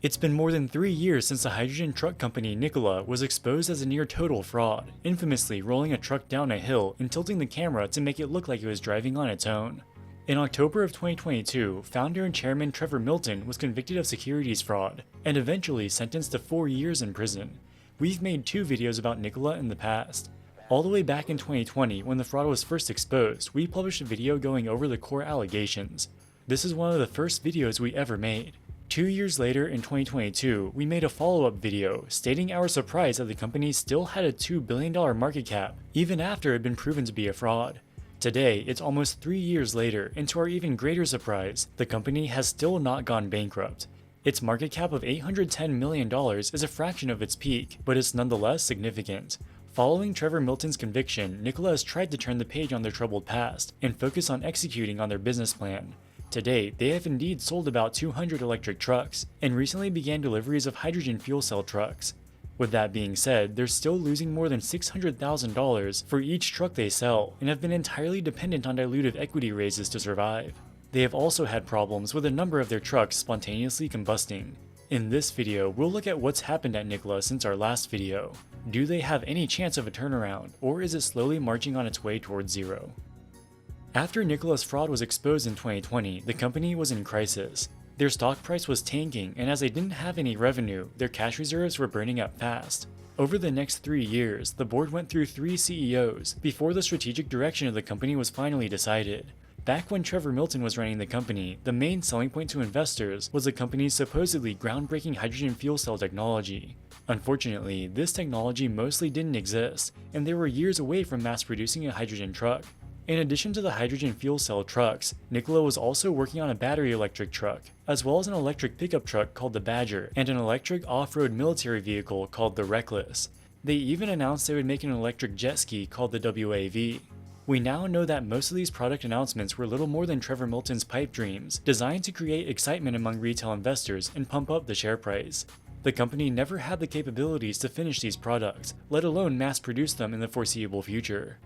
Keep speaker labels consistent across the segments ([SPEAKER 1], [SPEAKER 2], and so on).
[SPEAKER 1] It's been more than 3 years since the hydrogen truck company Nikola was exposed as a near-total fraud, infamously rolling a truck down a hill and tilting the camera to make it look like it was driving on its own. In October of 2022, founder and chairman Trevor Milton was convicted of securities fraud, and eventually sentenced to 4 years in prison. We've made 2 videos about Nikola in the past. All the way back in 2020, when the fraud was first exposed, we published a video going over the core allegations. This is one of the first videos we ever made. 2 years later, in 2022, we made a follow-up video stating our surprise that the company still had a $2 billion market cap, even after it had been proven to be a fraud. Today, it's almost 3 years later, and to our even greater surprise, the company has still not gone bankrupt. Its market cap of $810 million is a fraction of its peak, but it's nonetheless significant. Following Trevor Milton's conviction, Nikola has tried to turn the page on their troubled past and focus on executing on their business plan. To date, they have indeed sold about 200 electric trucks, and recently began deliveries of hydrogen fuel cell trucks. With that being said, they're still losing more than $600,000 for each truck they sell, and have been entirely dependent on dilutive equity raises to survive. They have also had problems with a number of their trucks spontaneously combusting. In this video, we'll look at what's happened at Nikola since our last video. Do they have any chance of a turnaround, or is it slowly marching on its way towards zero? After Nikola's fraud was exposed in 2020, the company was in crisis. Their stock price was tanking, and as they didn't have any revenue, their cash reserves were burning up fast. Over the next 3 years, the board went through 3 CEOs before the strategic direction of the company was finally decided. Back when Trevor Milton was running the company, the main selling point to investors was the company's supposedly groundbreaking hydrogen fuel cell technology. Unfortunately, this technology mostly didn't exist, and they were years away from mass producing a hydrogen truck. In addition to the hydrogen fuel cell trucks, Nikola was also working on a battery electric truck, as well as an electric pickup truck called the Badger, and an electric off-road military vehicle called the Reckless. They even announced they would make an electric jet ski called the WAV. We now know that most of these product announcements were little more than Trevor Milton's pipe dreams, designed to create excitement among retail investors and pump up the share price. The company never had the capabilities to finish these products, let alone mass produce them in the foreseeable future.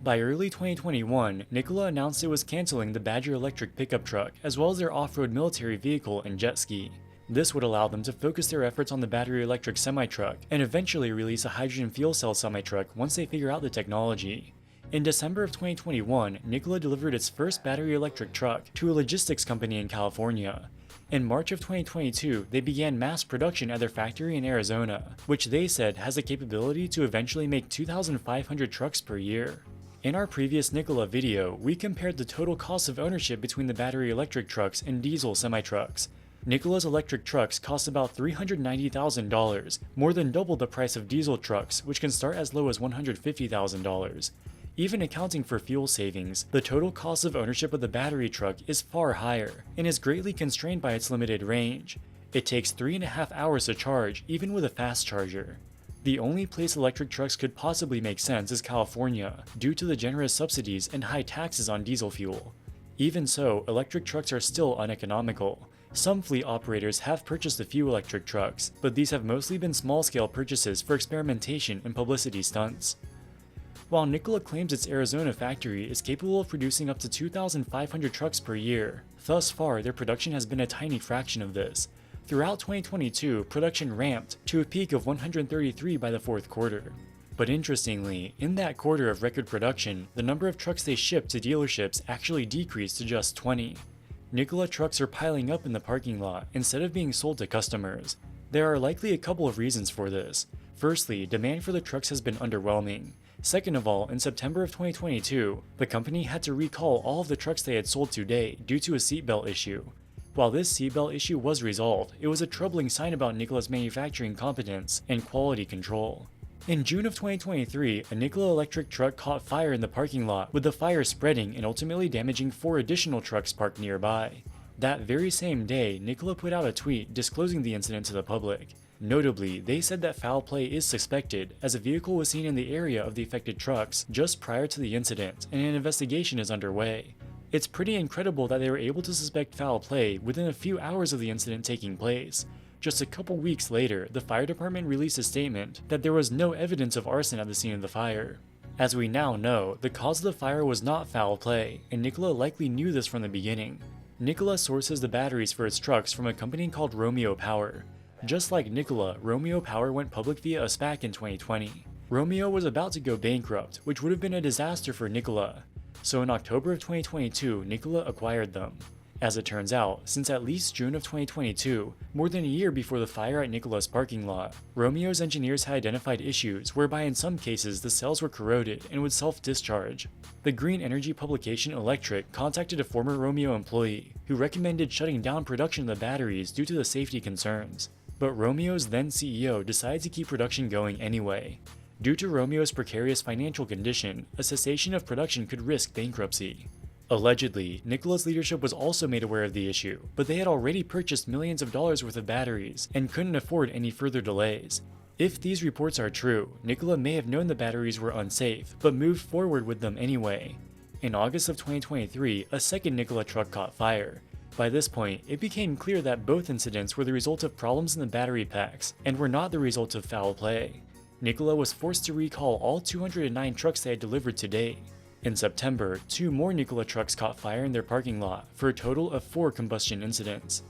[SPEAKER 1] By early 2021, Nikola announced it was canceling the Badger electric pickup truck as well as their off-road military vehicle and jet ski. This would allow them to focus their efforts on the battery electric semi-truck and eventually release a hydrogen fuel cell semi-truck once they figure out the technology. In December of 2021, Nikola delivered its first battery electric truck to a logistics company in California. In March of 2022, they began mass production at their factory in Arizona, which they said has the capability to eventually make 2,500 trucks per year. In our previous Nikola video, we compared the total cost of ownership between the battery electric trucks and diesel semi-trucks. Nikola's electric trucks cost about $390,000, more than double the price of diesel trucks, which can start as low as $150,000. Even accounting for fuel savings, the total cost of ownership of the battery truck is far higher, and is greatly constrained by its limited range. It takes 3.5 hours to charge, even with a fast charger. The only place electric trucks could possibly make sense is California, due to the generous subsidies and high taxes on diesel fuel. Even so, electric trucks are still uneconomical. Some fleet operators have purchased a few electric trucks, but these have mostly been small-scale purchases for experimentation and publicity stunts. While Nikola claims its Arizona factory is capable of producing up to 2,500 trucks per year, thus far their production has been a tiny fraction of this. Throughout 2022, production ramped to a peak of 133 by the 4th quarter. But interestingly, in that quarter of record production, the number of trucks they shipped to dealerships actually decreased to just 20. Nikola trucks are piling up in the parking lot instead of being sold to customers. There are likely a couple of reasons for this. Firstly, demand for the trucks has been underwhelming. Second of all, in September of 2022, the company had to recall all of the trucks they had sold to date due to a seatbelt issue. While this seatbelt issue was resolved, it was a troubling sign about Nikola's manufacturing competence and quality control. In June of 2023, a Nikola electric truck caught fire in the parking lot, with the fire spreading and ultimately damaging 4 additional trucks parked nearby. That very same day, Nikola put out a tweet disclosing the incident to the public. Notably, they said that foul play is suspected, as a vehicle was seen in the area of the affected trucks just prior to the incident, and an investigation is underway. It's pretty incredible that they were able to suspect foul play within a few hours of the incident taking place. Just a couple weeks later, the fire department released a statement that there was no evidence of arson at the scene of the fire. As we now know, the cause of the fire was not foul play, and Nikola likely knew this from the beginning. Nikola sources the batteries for its trucks from a company called Romeo Power. Just like Nikola, Romeo Power went public via a SPAC in 2020. Romeo was about to go bankrupt, which would have been a disaster for Nikola. So in October of 2022, Nikola acquired them. As it turns out, since at least June of 2022, more than a year before the fire at Nikola's parking lot, Romeo's engineers had identified issues whereby in some cases the cells were corroded and would self-discharge. The green energy publication Electric contacted a former Romeo employee who recommended shutting down production of the batteries due to the safety concerns. But Romeo's then CEO decided to keep production going anyway. Due to Romeo's precarious financial condition, a cessation of production could risk bankruptcy. Allegedly, Nikola's leadership was also made aware of the issue, but they had already purchased millions of dollars worth of batteries and couldn't afford any further delays. If these reports are true, Nikola may have known the batteries were unsafe, but moved forward with them anyway. In August of 2023, a second Nikola truck caught fire. By this point, it became clear that both incidents were the result of problems in the battery packs, and were not the result of foul play. Nikola was forced to recall all 209 trucks they had delivered to date. In September, 2 more Nikola trucks caught fire in their parking lot, for a total of 4 combustion incidents.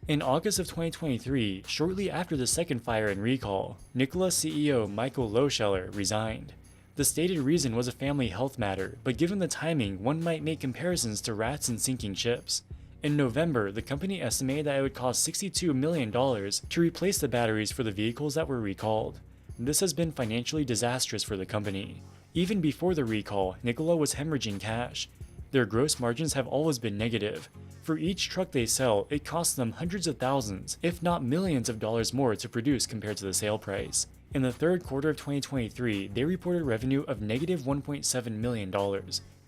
[SPEAKER 1] In August of 2023, shortly after the second fire and recall, Nikola CEO Michael Lohscheller resigned. The stated reason was a family health matter, but given the timing, one might make comparisons to rats and sinking ships. In November, the company estimated that it would cost $62 million to replace the batteries for the vehicles that were recalled. This has been financially disastrous for the company. Even before the recall, Nikola was hemorrhaging cash. Their gross margins have always been negative. For each truck they sell, it costs them hundreds of thousands, if not millions of dollars more to produce compared to the sale price. In the third quarter of 2023, they reported revenue of negative $1.7 million.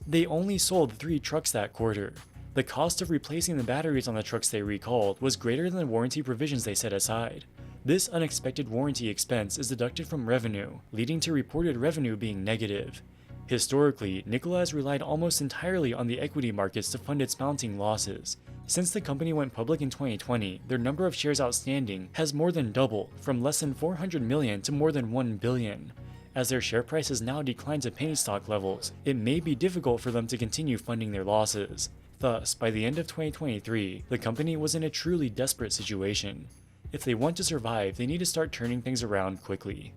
[SPEAKER 1] They only sold 3 trucks that quarter. The cost of replacing the batteries on the trucks they recalled was greater than the warranty provisions they set aside. This unexpected warranty expense is deducted from revenue, leading to reported revenue being negative. Historically, Nikola has relied almost entirely on the equity markets to fund its mounting losses. Since the company went public in 2020, their number of shares outstanding has more than doubled, from less than 400 million to more than 1 billion. As their share price has now declined to penny stock levels, it may be difficult for them to continue funding their losses. Thus, by the end of 2023, the company was in a truly desperate situation. If they want to survive, they need to start turning things around quickly.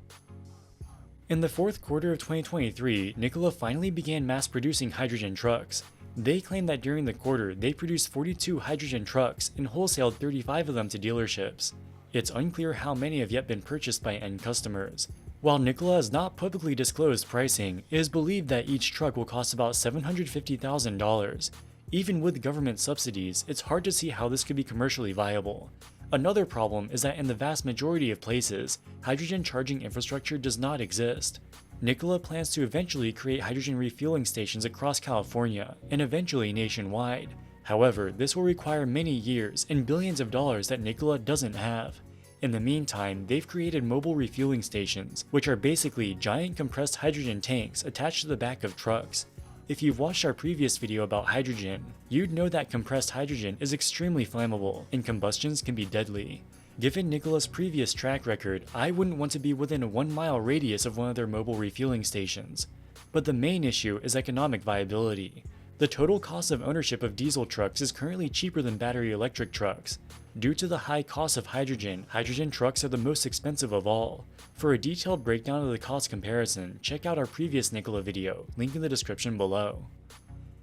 [SPEAKER 1] In the fourth quarter of 2023, Nikola finally began mass-producing hydrogen trucks. They claim that during the quarter, they produced 42 hydrogen trucks and wholesaled 35 of them to dealerships. It's unclear how many have yet been purchased by end customers. While Nikola has not publicly disclosed pricing, it is believed that each truck will cost about $750,000. Even with government subsidies, it's hard to see how this could be commercially viable. Another problem is that in the vast majority of places, hydrogen charging infrastructure does not exist. Nikola plans to eventually create hydrogen refueling stations across California, and eventually nationwide. However, this will require many years and billions of dollars that Nikola doesn't have. In the meantime, they've created mobile refueling stations, which are basically giant compressed hydrogen tanks attached to the back of trucks. If you've watched our previous video about hydrogen, you'd know that compressed hydrogen is extremely flammable and combustions can be deadly. Given Nikola's previous track record, I wouldn't want to be within a 1-mile radius of one of their mobile refueling stations. But the main issue is economic viability. The total cost of ownership of diesel trucks is currently cheaper than battery electric trucks. Due to the high cost of hydrogen trucks are the most expensive of all. For a detailed breakdown of the cost comparison, check out our previous Nikola video, link in the description below.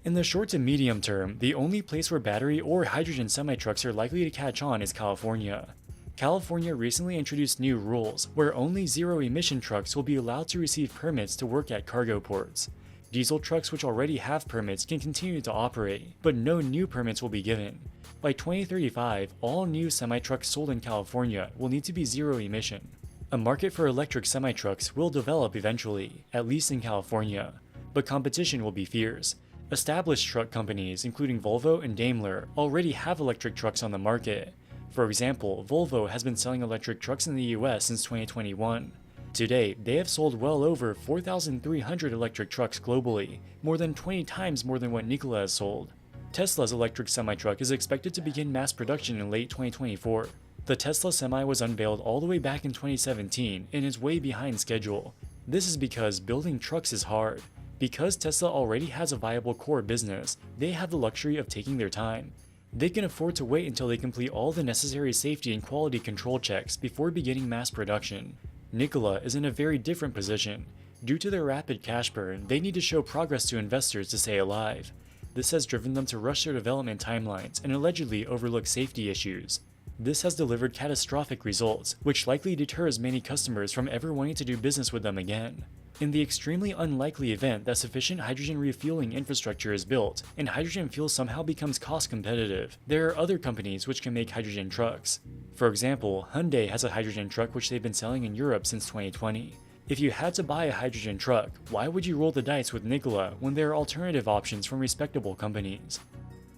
[SPEAKER 1] In the short to medium term, the only place where battery or hydrogen semi-trucks are likely to catch on is California. California recently introduced new rules where only zero-emission trucks will be allowed to receive permits to work at cargo ports. Diesel trucks which already have permits can continue to operate, but no new permits will be given. By 2035, all new semi-trucks sold in California will need to be zero-emission. A market for electric semi-trucks will develop eventually, at least in California, but competition will be fierce. Established truck companies, including Volvo and Daimler, already have electric trucks on the market. For example, Volvo has been selling electric trucks in the US since 2021. To date, they have sold well over 4,300 electric trucks globally, more than 20 times more than what Nikola has sold. Tesla's electric semi-truck is expected to begin mass production in late 2024. The Tesla Semi was unveiled all the way back in 2017 and is way behind schedule. This is because building trucks is hard. Because Tesla already has a viable core business, they have the luxury of taking their time. They can afford to wait until they complete all the necessary safety and quality control checks before beginning mass production. Nikola is in a very different position. Due to their rapid cash burn, they need to show progress to investors to stay alive. This has driven them to rush their development timelines and allegedly overlook safety issues. This has delivered catastrophic results, which likely deters many customers from ever wanting to do business with them again. In the extremely unlikely event that sufficient hydrogen refueling infrastructure is built, and hydrogen fuel somehow becomes cost competitive, there are other companies which can make hydrogen trucks. For example, Hyundai has a hydrogen truck which they've been selling in Europe since 2020. If you had to buy a hydrogen truck, why would you roll the dice with Nikola when there are alternative options from respectable companies?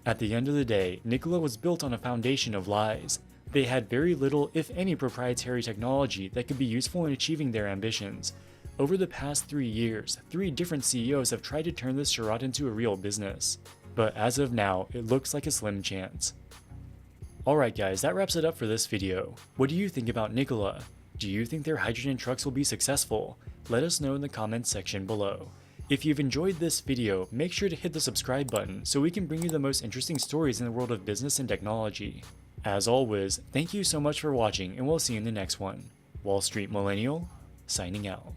[SPEAKER 1] At the end of the day, Nikola was built on a foundation of lies. They had very little, if any, proprietary technology that could be useful in achieving their ambitions. Over the past 3 years, 3 different CEOs have tried to turn this charade into a real business. But as of now, it looks like a slim chance. Alright guys, that wraps it up for this video. What do you think about Nikola? Do you think their hydrogen trucks will be successful? Let us know in the comments section below. If you've enjoyed this video, make sure to hit the subscribe button so we can bring you the most interesting stories in the world of business and technology. As always, thank you so much for watching and we'll see you in the next one. Wall Street Millennial, signing out.